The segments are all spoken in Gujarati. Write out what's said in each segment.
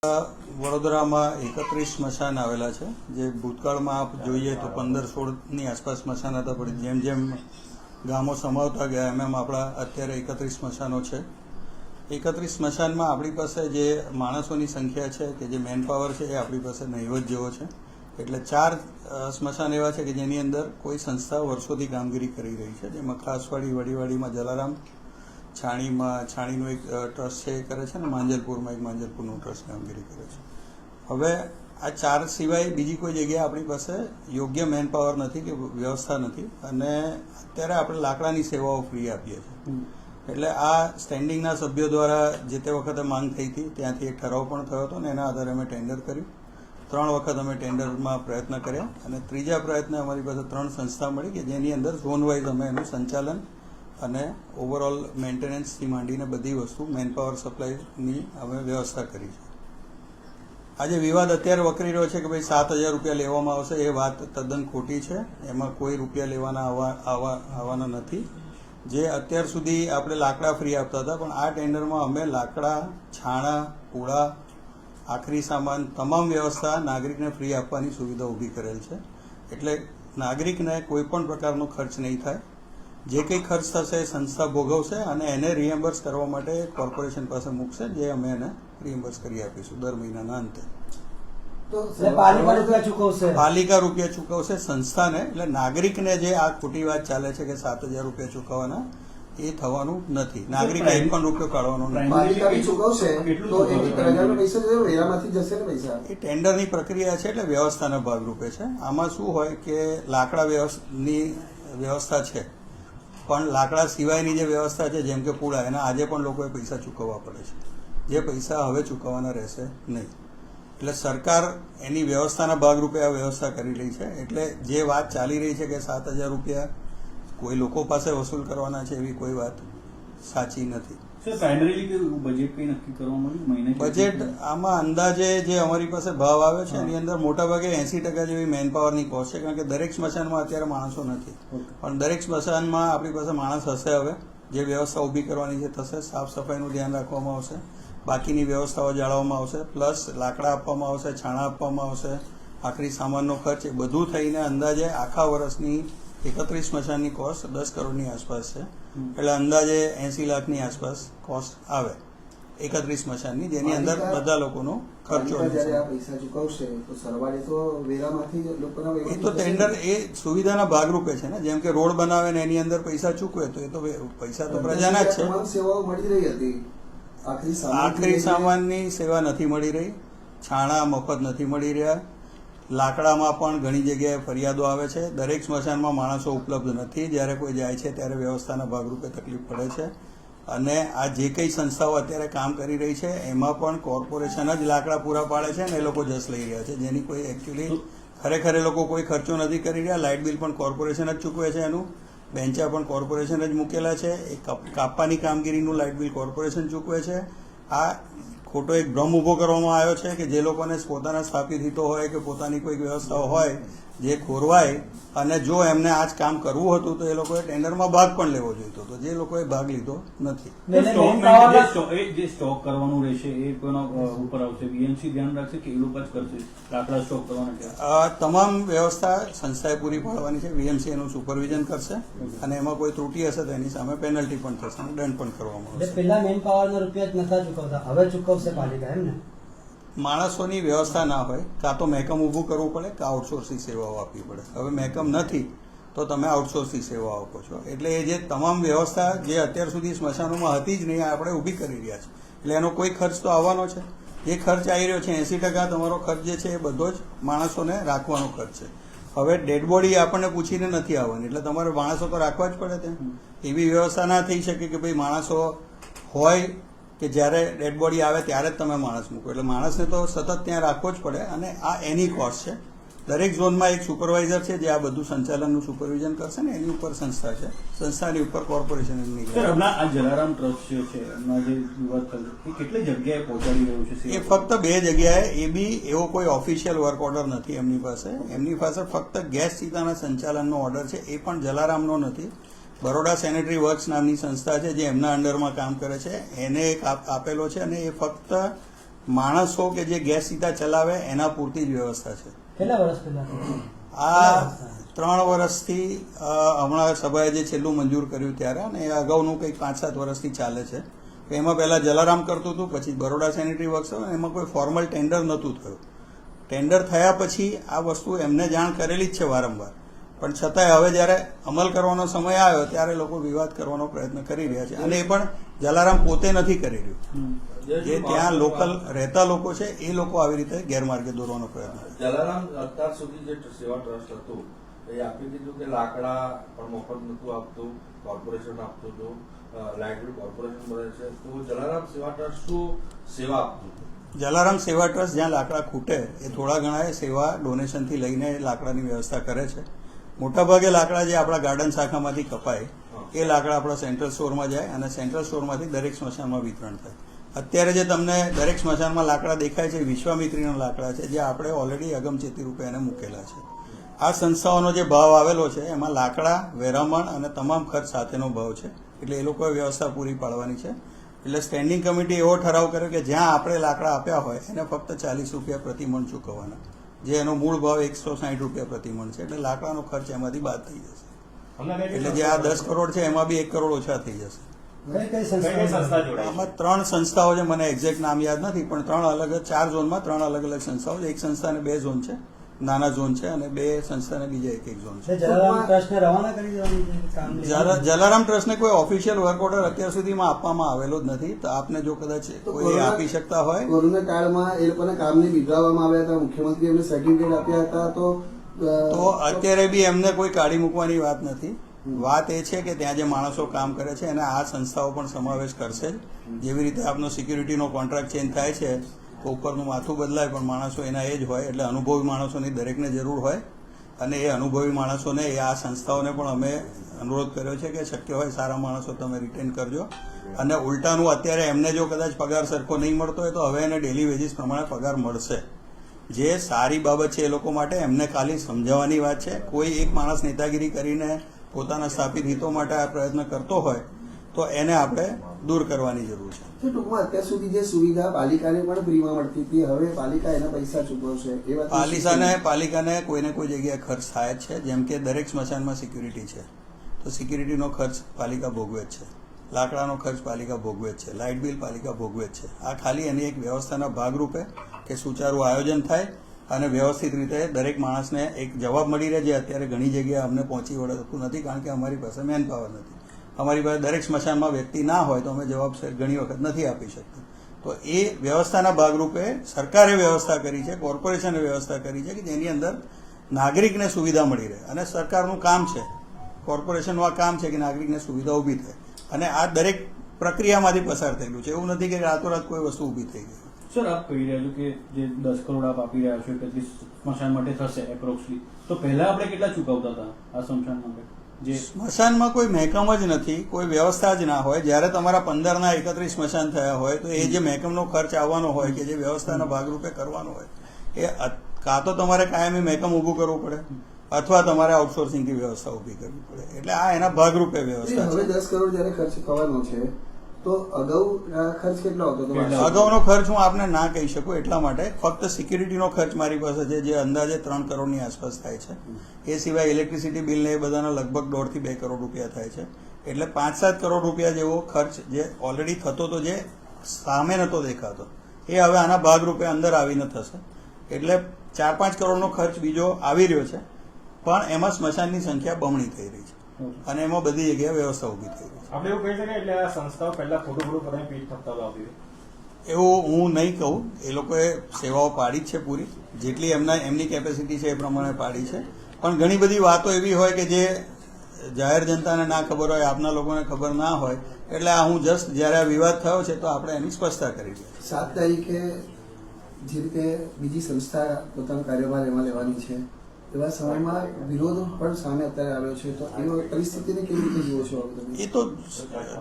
વડોદરામાં 31 સ્મશાન આવેલા છે, જે ભૂતકાળમાં આપ જોઈએ તો 15-16ની આસપાસ સ્મશાન હતા, પણ જેમ જેમ ગામો સમાવતા ગયા એમ આપણા અત્યારે 31 સ્મશાનો છે. 31 સ્મશાનમાં આપણી પાસે જે માણસોની સંખ્યા છે કે જે મેન પાવર છે એ આપણી પાસે નહીવત જેવો છે. એટલે 4 સ્મશાન એવા છે કે જેની અંદર કોઈ સંસ્થા વર્ષોથી કામગીરી કરી રહી છે, જેમાં ખાસવાડી, વડીવાડીમાં જલારામ, છાણીનું એક ટ્રસ્ટ છે એ કરે છે, અને માંજલપુરમાં એક માંજલપુરનું ટ્રસ્ટ કામગીરી કરે છે. હવે આ 4 સિવાય બીજી કોઈ જગ્યાએ આપણી પાસે યોગ્ય મેન પાવર નથી કે વ્યવસ્થા નથી, અને અત્યારે આપણે લાકડાની સેવાઓ ફ્રી આપીએ છીએ. એટલે આ સ્ટેન્ડિંગના સભ્યો દ્વારા જે તે વખતે માંગ થઈ હતી, ત્યાંથી એક ઠરાવ પણ થયો હતો, અને એના આધારે અમે ટેન્ડર કર્યું. 3 વખત અમે ટેન્ડરમાં પ્રયત્ન કર્યા, અને ત્રીજા પ્રયત્ને અમારી પાસે 3 સંસ્થા મળી કે જેની અંદર ઝોન વાઇઝ અમે એનું સંચાલન અને ઓવરઓલ મેન્ટેનન્સથી માંડીને બધી વસ્તુ મેનપાવર સપ્લાયની અમે વ્યવસ્થા કરી છે. આજે વિવાદ અત્યારે વકરી રહ્યો છે કે ભાઈ 7,000 રૂપિયા લેવામાં આવશે, એ વાત તદ્દન ખોટી છે. એમાં કોઈ રૂપિયા લેવાના આવવાના નથી. જે અત્યાર સુધી આપણે લાકડા ફ્રી આપતા હતા, પણ આ ટેન્ડરમાં અમે લાકડા, છાણા, પૂળા, આખરી સામાન, તમામ વ્યવસ્થા નાગરિકને ફ્રી આપવાની સુવિધા ઊભી કરેલ છે. એટલે નાગરિકને કોઈ પણ પ્રકારનો ખર્ચ નહીં થાય. જે કંઈ ખર્ચ થશે એ સંસ્થા ભોગવશે, અને એને રિએમ્બર્સ કરવા માટે કોર્પોરેશન પાસે મૂકશે, જે અમે એને રિએમ્બર્સ કરી આપીશું દર મહિનાના અંતે. પાલિકા રૂપિયા ચૂકવશે સંસ્થાને. એટલે નાગરિકને જે આ ખોટી વાત ચાલે છે કે 7,000 રૂપિયા ચૂકવવાના, એ થવાનું નથી. નાગરિકે 1 પણ રૂપિયો કાઢવાનો નથી. એ ટેન્ડરની પ્રક્રિયા છે, એટલે વ્યવસ્થાના ભાગરૂપે છે. આમાં શું હોય કે લાકડાની વ્યવસ્થા છે, પણ લાકડા સિવાયની જે વ્યવસ્થા છે, જેમ કે પૂળા, એના આજે પણ લોકોએ પૈસા ચૂકવવા પડે છે, જે પૈસા હવે ચૂકવવાના રહેશે નહીં. એટલે સરકાર એની વ્યવસ્થાના ભાગરૂપે આ વ્યવસ્થા કરી રહી છે. એટલે જે વાત ચાલી રહી છે કે 7,000 રૂપિયા કોઈ લોકો પાસે વસૂલ કરવાના છે, એવી કોઈ વાત સાચી નથી. બજેટ આમાં અંદાજે જે અમારી પાસે ભાવ આવે છે એની અંદર મોટાભાગે 80% જેવી મેન પાવરની કોસ્ટ છે, કારણ કે દરેક સ્મશાનમાં અત્યારે માણસો નથી, પણ દરેક સ્મશાનમાં આપણી પાસે માણસ હશે. હવે જે વ્યવસ્થા ઊભી કરવાની છે થશે, સાફ સફાઈનું ધ્યાન રાખવામાં આવશે, બાકીની વ્યવસ્થાઓ જાળવવામાં આવશે, પ્લસ લાકડા આપવામાં આવશે, છાણા આપવામાં આવશે, આખરી સામાનનો ખર્ચ, એ બધું થઈને અંદાજે આખા વર્ષની 31 સ્મશાનની કોસ્ટ 10 કરોડની આસપાસ છે. એટલે અંદાજે 80 લાખની આસપાસ કોસ્ટ આવે 31 સ્મશાનની, જેની અંદર બધા લોકોનો ખર્ચો. એ તો ટેન્ડર એ સુવિધાના ભાગરૂપે છે ને. જેમ કે રોડ બનાવે ને એની અંદર પૈસા ચૂકવે, તો એ તો પૈસા તો પ્રજાના જ છે. આખરી સામાનની સેવા નથી મળી રહી, છાણા મફત નથી મળી રહ્યા, લાકડામાં પણ ઘણી જગ્યાએ ફરિયાદો આવે છે. દરેક સ્મશાનમાં માણસો ઉપલબ્ધ નથી. જ્યારે કોઈ જાય છે ત્યારે વ્યવસ્થાના ભાગરૂપે તકલીફ પડે છે. અને આ જે કંઈ સંસ્થાઓ અત્યારે કામ કરી રહી છે એમાં પણ કોર્પોરેશન જ લાકડા પૂરા પાડે છે, ને એ લોકો જસ લઈ રહ્યા છે, જેની કોઈ એકચ્યુઅલી ખરેખર એ લોકો કોઈ ખર્ચો નથી કરી રહ્યા. લાઇટ બિલ પણ કોર્પોરેશન જ ચૂકવે છે, એનું બેન્ચા પણ કોર્પોરેશન જ મૂકેલા છે. એ કાપવાની કામગીરીનું લાઇટ બિલ કોર્પોરેશન ચૂકવે છે. આ ખોટો એક ભ્રમ ઊભો કરવામાં આવ્યો છે કે જે લોકોને પોતાના સ્થાપિત હિતો હોય કે પોતાની કોઈ વ્યવસ્થાઓ હોય જે ખોરવાય, અને જો એમને આ જ કામ કરવું હતું તો એ લોકોએ ટેન્ડરમાં ભાગ પણ લેવો જોઈતો હતો, જે લોકોએ ભાગ લીધો નથી. જે સ્ટોક કરવાનું રહેશે એ કોના ઉપર આવશે? બીએમસી ધ્યાન રાખશે કે એ લોકો જ કરશે લાકડા સ્ટોક કરવાના? તમામ વ્યવસ્થા સંસ્થાએ પૂરી પાડવાની છે. બીએમસી એનું સુપરવિઝન કરશે, અને એમાં કોઈ ત્રુટિ હશે તો એની સામે પેનલ્ટી પણ થશે અને દંડ પણ કરવામાં આવશે. પહેલા મેન પાવરના રૂપિયા જ નતા ચૂકવતા, હવે ચૂકવશે પાલિકા, એમ ને? માણસોની વ્યવસ્થા ના હોય, કાં તો મહેકમ ઊભું કરવું પડે, કાં આઉટસોર્સની સેવાઓ આપવી પડે. હવે મહેકમ નથી તો તમે આઉટસોર્સની સેવાઓ આપો છો. એટલે એ જે તમામ વ્યવસ્થા જે અત્યાર સુધી સ્મશાનોમાં હતી જ નહીં, આપણે ઊભી કરી રહ્યા છે. એટલે એનો કોઈ ખર્ચ તો આવવાનો છે. જે ખર્ચ આવી રહ્યો છે 80% તમારો ખર્ચ જે છે એ બધો જ માણસોને રાખવાનો ખર્ચ છે. હવે ડેડ બોડી આપણને પૂછીને નથી આવવાની, એટલે તમારે માણસો તો રાખવા જ પડે. ત્યાં એવી વ્યવસ્થા ના થઈ શકે કે ભાઈ માણસો હોય કે જ્યારે ડેડ બોડી આવે ત્યારે જ તમે માણસ મૂકો. એટલે માણસને તો સતત ત્યાં રાખવો જ પડે, અને આ એની કોસ્ટ છે. દરેક ઝોનમાં એક સુપરવાઇઝર છે જે આ બધું સંચાલનનું સુપરવિઝન કરશે, ને એની ઉપર સંસ્થા છે, સંસ્થાની ઉપર કોર્પોરેશન. આ જલારામ ટ્રસ્ટ જે છે એમના જે વિવાદ થયો એ કેટલી જગ્યાએ પહોંચાડી રહ્યું છે? એ ફક્ત 2 જગ્યાએ. એ બી એવો કોઈ ઓફિશિયલ વર્ક ઓર્ડર નથી એમની પાસે. એમની પાસે ફક્ત ગેસ ચિતાના સંચાલનનો ઓર્ડર છે, એ પણ જલારામનો નથી. બરોડા સેનેટરી વર્ક્સ નામની સંસ્થા છે જે એમના અંડરમાં કામ કરે છે, એને એક આપેલો છે, અને એ ફક્ત માણસો કે જે ગેસ સીધા ચલાવે એના પૂરતી જ વ્યવસ્થા છે. કેટલા વર્ષ પહેલા આ 3 વર્ષથી હમણાં સભાએ જે છેલ્લું મંજૂર કર્યું ત્યારે, અને એ અગાઉનું કંઈક 5-7 વર્ષથી ચાલે છે. એમાં પહેલાં જલારામ કરતું હતું, પછી બરોડા સેનિટરી વર્ક્સ, એમાં કોઈ ફોર્મલ ટેન્ડર નહોતું થયું. ટેન્ડર થયા પછી આ વસ્તુ એમને જાણ કરેલી જ છે વારંવાર, પણ છતાંય હવે જ્યારે અમલ કરવાનો સમય આવ્યો ત્યારે લોકો વિવાદ કરવાનો પ્રયત્ન કરી રહ્યા છે. અને એ પણ જલારામ પોતે નથી કરી રહ્યું, જે ત્યાં લોકલ રહેતા લોકો છે એ લોકો આવી રીતે ગેરમાર્ગે દોરવાનો પ્રયત્ન કરે. જલારામ અત્યાર સુધી જે સેવા ટ્રસ્ટ હતું એ આપી દીધું કે લાકડા પણ મફત નતું આપતું, કોર્પોરેશન આપતું હતું, લાઇટ બિલ કોર્પોરેશન ભરે છે, તો જલારામ સેવા ટ્રસ્ટ શું સેવા આપતું હતું? જલારામ સેવા ટ્રસ્ટ જ્યાં લાકડા ખૂટે એ થોડા ઘણા એ સેવા ડોનેશનથી લઈને લાકડાની વ્યવસ્થા કરે છે. મોટાભાગે લાકડા જે આપણા ગાર્ડન શાખામાંથી કપાય એ લાકડા આપણા સેન્ટ્રલ સ્ટોરમાં જાય અને સેન્ટ્રલ સ્ટોરમાંથી દરેક સ્મશાનમાં વિતરણ થાય. અત્યારે જે તમને દરેક સ્મશાનમાં લાકડા દેખાય છે વિશ્વામિત્રીના લાકડા છે, જે આપણે ઓલરેડી અગમચેતી રૂપે એને મૂકેલા છે. આ સંસ્થાઓનો જે ભાવ આવેલો છે એમાં લાકડા, વેરામણ અને તમામ ખર્ચ સાથેનો ભાવ છે, એટલે એ લોકોએ વ્યવસ્થા પૂરી પાડવાની છે. એટલે સ્ટેન્ડિંગ કમિટી એવો ઠરાવ કર્યો કે જ્યાં આપણે લાકડા આપ્યા હોય એને ફક્ત 40 રૂપિયા પ્રતિમણ ચૂકવવાના, જે એનો મૂળ ભાવ 160 રૂપિયા પ્રતિમણ છે. એટલે લાકડાનો ખર્ચ એમાંથી બાદ થઈ જશે. એટલે જે આ 10 કરોડ છે એમાં બી 1 કરોડ ઓછા થઈ જશે. કઈ કઈ સંસ્થા આમાં 3 સંસ્થાઓ છે, મને એક્ઝેક્ટ નામ યાદ નથી, પણ 4 ઝોનમાં 3 અલગ અલગ સંસ્થાઓ છે. એક સંસ્થાને 2 ઝોન છે, નાના ઝોન છે, અને 2 સંસ્થાને બીજા એક ઝોન છે. જલારામ ટ્રસ્ટને રવાના કરી દેવાની છે કામ? જલારામ ટ્રસ્ટને કોઈ ઓફિશિયલ વર્ક ઓર્ડર અત્યાર સુધીમાં આપવામાં આવેલો જ નથી. તો આપને જો કદાચ કોઈ આપી શકતા હોય. કોરોના કાળમાં એ લોકોના કામને બિરદાવવામાં આવ્યા હતા, મુખ્યમંત્રી એમને સર્ટિફિકેટ આપ્યા હતા, તો અત્યારે બી એમને કોઈ કાઢી મૂકવાની વાત નથી. વાત એ છે કે ત્યાં જે માણસો કામ કરે છે એને આ સંસ્થાઓ પણ સમાવેશ કરશે જ. જેવી રીતે આપનો સિક્યુરિટીનો કોન્ટ્રાક્ટ ચેન્જ થાય છે, ઉપરનું માથું બદલાય પણ માણસો એના એ જ હોય, એટલે અનુભવી માણસોની દરેકને જરૂર હોય. અને એ અનુભવી માણસોને એ આ સંસ્થાઓને પણ અમે અનુરોધ કર્યો છે કે શક્ય હોય સારા માણસો તમે રિટેન કરજો. અને ઉલટાનું અત્યારે એમને જો કદાચ પગાર સરખો નહીં મળતો હોય તો હવે એને ડેલી વેજીસ પ્રમાણે પગાર મળશે, જે સારી બાબત છે એ લોકો માટે. એમને ખાલી સમજાવવાની વાત છે. કોઈ એક માણસ નેતાગીરી કરીને પોતાના સ્થાપિત હિતો માટે આ પ્રયત્ન કરતો હોય તો એને આપણે દૂર કરવાની જરૂર છે. ટૂંકમાં અત્યાર સુધી જે સુવિધા પાલિકાને પણ ફ્રીમાં મળતી હતી, હવે પાલિકા એના પૈસા ચૂકવશે એ વાત? પાલિકાને કોઈને કોઈ જગ્યાએ ખર્ચ થાય જ છે. જેમ કે દરેક સ્મશાનમાં સિક્યુરિટી છે, તો સિક્યુરિટીનો ખર્ચ પાલિકા ભોગવે જ છે, લાકડાનો ખર્ચ પાલિકા ભોગવે જ છે, લાઇટ બિલ પાલિકા ભોગવે જ છે. આ ખાલી એની એક વ્યવસ્થાના ભાગરૂપે કે સુચારું આયોજન થાય અને વ્યવસ્થિત રીતે દરેક માણસને એક જવાબ મળી રહે, જે અત્યારે ઘણી જગ્યાએ અમને પહોંચી વળતું નથી, કારણ કે અમારી પાસે મેન પાવર નથી. અમારી પાસે દરેક સ્મશાનમાં વ્યક્તિ ના હોય તો અમે જવાબ ઘણી વખત નથી આપી શકતા. તો એ વ્યવસ્થાના ભાગરૂપે સરકારે વ્યવસ્થા કરી છે, કોર્પોરેશને વ્યવસ્થા કરી છે કે જેની અંદર નાગરિકને સુવિધા મળી રહે. અને સરકારનું કામ છે, કોર્પોરેશનનું આ કામ છે કે નાગરિકને સુવિધા ઊભી થાય. અને આ દરેક પ્રક્રિયામાંથી પસાર થયેલું છે. એવું નથી કે રાતોરાત કોઈ વસ્તુ ઊભી થઈ ગઈ. સર, આપ કહી રહ્યા છો કે જે 10 કરોડ આપ આપી રહ્યા છો 31 સ્મશાન માટે થશે એપ્રોક્સલી, તો પહેલા આપણે કેટલા ચૂકવતા હતા આ સ્મશાન માટે? જે સ્મશાનમાં કોઈ મહેકમ જ નથી, કોઈ વ્યવસ્થા જ ના હોય. જ્યારે તમારા 15ના 31 સ્મશાન થયા હોય તો એ જે મહેકમનો ખર્ચ આવવાનો હોય કે જે વ્યવસ્થાના ભાગરૂપે કરવાનો હોય, એ કાં તો તમારે કાયમી મહેકમ ઊભું કરવું પડે અથવા તમારે આઉટસોર્સિંગની વ્યવસ્થા ઊભી કરવી પડે. એટલે આ એના ભાગરૂપે વ્યવસ્થા હવે છે. 10 કરોડ જયારે ખર્ચ થવાનો છે તો અગાઉ ખર્ચ કેટલો હતો? અગાઉનો ખર્ચ હું આપને ના કહી શકું, એટલા માટે ફક્ત સિક્યુરિટીનો ખર્ચ મારી પાસે છે, જે અંદાજે 3 કરોડની આસપાસ થાય છે. એ સિવાય ઇલેક્ટ્રિસિટી બિલને એ બધાના લગભગ 1.5 થી 2 કરોડ રૂપિયા થાય છે. એટલે 5-7 કરોડ રૂપિયા જેવો ખર્ચ જે ઓલરેડી થતો હતો, જે સામે નહોતો દેખાતો, એ હવે આના ભાગરૂપે અંદર આવીને થશે. એટલે 4-5 કરોડનો ખર્ચ બીજો આવી રહ્યો છે, પણ એમાં સ્મશાનની સંખ્યા બમણી થઈ રહી છે અને એમાં બધી જગ્યાએ વ્યવસ્થા ઊભી થઈ રહી છે. આપણે એવું કહી શકાય એટલે આ સંસ્થાઓ પહેલા થોડું બધાને પેટ થપ્તા આવતી હતી? એવું હું નહીં કહું. એ લોકોએ સેવાઓ પાડી જ છે પૂરી, જેટલી એમની કેપેસિટી છે એ પ્રમાણે પાડી છે. પણ ઘણી બધી વાતો એવી હોય કે જે જાહેર જનતાને ના ખબર હોય, આપના લોકોને ખબર ના હોય. એટલે આ હું જસ્ટ જ્યારે આ વિવાદ થયો છે તો આપણે એની સ્પષ્ટતા કરી છે. 7 તારીખે જે રીતે બીજી સંસ્થા પોતાનો કાર્યભાર એમાં લેવાની છે, એવા સમયમાં વિરોધ પણ સામે અત્યારે આવ્યો છે, તો એ પરિસ્થિતિને કેવી રીતે જુઓ છો? એ તો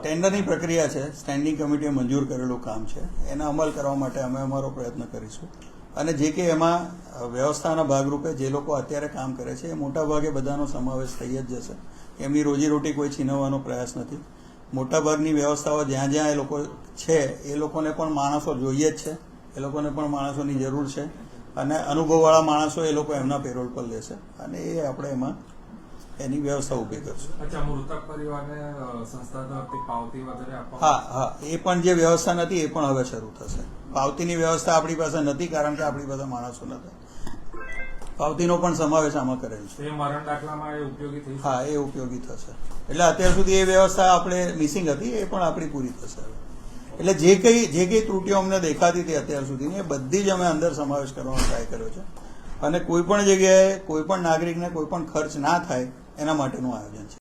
ટેન્ડરની પ્રક્રિયા છે, સ્ટેન્ડિંગ કમિટીએ મંજૂર કરેલું કામ છે. એના અમલ કરવા માટે અમે અમારો પ્રયત્ન કરીશું. અને જે કે એમાં વ્યવસ્થાના ભાગરૂપે જે લોકો અત્યારે કામ કરે છે એ મોટાભાગે બધાનો સમાવેશ થઈ જ જશે. એમની રોજીરોટી કોઈ છીનવવાનો પ્રયાસ નથી. મોટાભાગની વ્યવસ્થાઓ જ્યાં જ્યાં એ લોકો છે એ લોકોને પણ માણસો જોઈએ જ છે, એ લોકોને પણ માણસોની જરૂર છે અને અનુભવવાળા માણસો એ લોકો એમના પેરોલ પર લેશે અને એ આપણે એમાં એની વ્યવસ્થા ઊભી કરશું. અચ્છા, મૃતક પરિવારને સંસ્થા તરફથી પાવતી વગેરે આપવામાં હા હા, એ પણ જે વ્યવસ્થા નથી એ પણ હવે શરૂ થશે. પાવતીની વ્યવસ્થા આપણી પાસે નથી કારણ કે આપણી પાસે માણસો નથી. પાવતીનો પણ સમાવેશ આમાં કરેલ છે. એ મરણ દાખલામાં એ ઉપયોગી થઈ શકે? હા, એ ઉપયોગી થશે. એટલે અત્યાર સુધી એ વ્યવસ્થા આપણે મિસિંગ હતી, એ પણ આપણી પૂરી થશે હવે. એટલે જે કઈ ત્રુટીઓ અમને દેખાતી હતી અત્યાર સુધીની એ બધી જ અમે અંદર સમાવેશ કરવાનો ટ્રાય કર્યો છે અને કોઈ પણ જગ્યાએ કોઈ પણ નાગરિકને કોઈ પણ ખર્ચ ના થાય એના માટેનું આયોજન છે.